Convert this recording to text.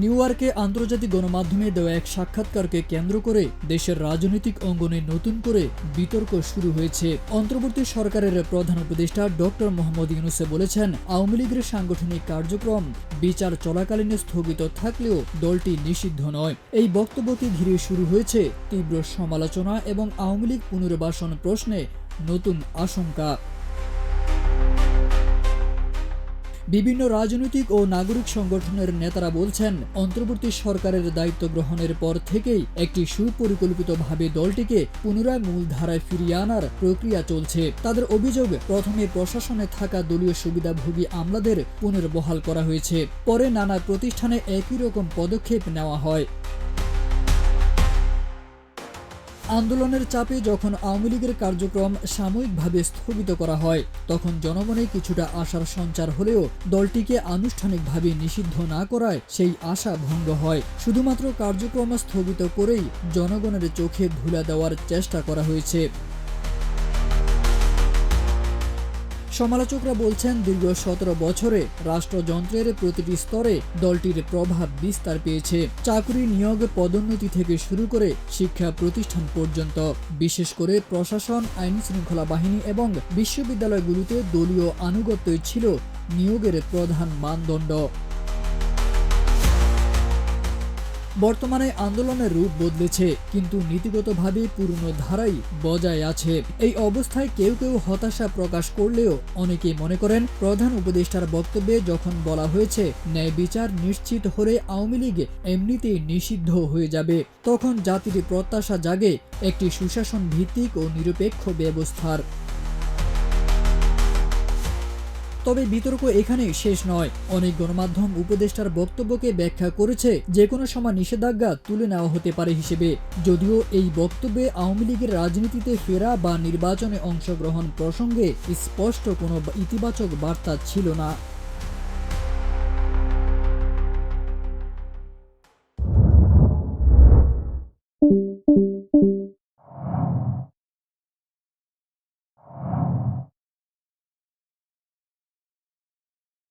New ইয়র্কে আন্তর্জাতিক গণমাধ্যমে দেওয়া এক সাক্ষাৎকারকে কেন্দ্র করে দেশের রাজনৈতিক অঙ্গনে নতুন করে বিতর্ক শুরু হয়েছে। অন্তর্বর্তী সরকারের প্রধান উপদেষ্টা ডক্টর মোহাম্মদ ইউনূস বলেছেন, আওয়ামী লীগের সাংগঠনিক কার্যক্রম বিচার চলাকালীন স্থগিত থাকলেও দলটি নিষিদ্ধ নয়। এই বক্তব্যকে ঘিরে শুরু হয়েছে তীব্র সমালোচনা এবং আওয়ামী লীগ পুনর্বাসন প্রশ্নে নতুন আশঙ্কা। বিভিন্ন রাজনৈতিক ও নাগরিক সংগঠনের নেতারা বলছেন, অন্তর্বর্তী সরকারের দায়িত্ব গ্রহণের পর থেকেই একটি সুপরিকল্পিতভাবে দলটিকে পুনরায় মূলধারায় ফিরিয়ে আনার প্রক্রিয়া চলছে। তাদের অভিযোগ, প্রথমে প্রশাসনে থাকা দলীয় সুবিধাভোগী আমলাদের পুনর্বহাল করা হয়েছে, পরে নানা প্রতিষ্ঠানে একই রকম পদক্ষেপ নেওয়া হয়। আন্দোলনের চাপে যখন আওয়ামী লীগের কার্যক্রম সাময়িকভাবে স্থগিত করা হয়, তখন জনমনে কিছুটা আশার সঞ্চার হলেও দলটিকে আনুষ্ঠানিকভাবে নিষিদ্ধ না করায় সেই আশা ভঙ্গ হয়। শুধুমাত্র কার্যক্রম স্থগিত করেই জনগণের চোখে ধুলা দেওয়ার চেষ্টা করা হয়েছে। সমালোচকরা বলছেন, দীর্ঘ 17 বছরে রাষ্ট্রযন্ত্রের প্রতিটি স্তরে দলটির প্রভাব বিস্তার পেয়েছে। চাকরি, নিয়োগ, পদোন্নতি থেকে শুরু করে শিক্ষা প্রতিষ্ঠান পর্যন্ত। বিশেষ করে প্রশাসন, আইন শৃঙ্খলা বাহিনী এবং বিশ্ববিদ্যালয়গুলোতে দলীয় আনুগত্যই ছিল নিয়োগের প্রধান মানদণ্ড। বর্তমানে আন্দোলনের রূপ বদলেছে, কিন্তু নীতিগতভাবে পুরনো ধারাই বজায় আছে। এই অবস্থায় কেউ কেউ হতাশা প্রকাশ করলেও অনেকে মনে করেন, প্রধান উপদেষ্টার বক্তব্যে যখন বলা হয়েছে ন্যায় বিচার নিশ্চিত হলে আওয়ামী লীগ এমনিতেই নিষিদ্ধ হয়ে যাবে, তখন জাতির প্রত্যাশা জাগে একটি সুশাসন ভিত্তিক ও নিরপেক্ষ ব্যবস্থার। তবে বিতর্ক এখানেই শেষ নয়। অনেক গণমাধ্যম উপদেষ্টার বক্তব্যকে ব্যাখ্যা করেছে যে কোনো সময় নিষেধাজ্ঞা তুলে নেওয়া হতে পারে হিসেবে, যদিও এই বক্তব্যে আওয়ামী লীগের রাজনীতিতে ফেরা বা নির্বাচনে অংশগ্রহণ প্রসঙ্গে স্পষ্ট কোনো ইতিবাচক বার্তা ছিল না।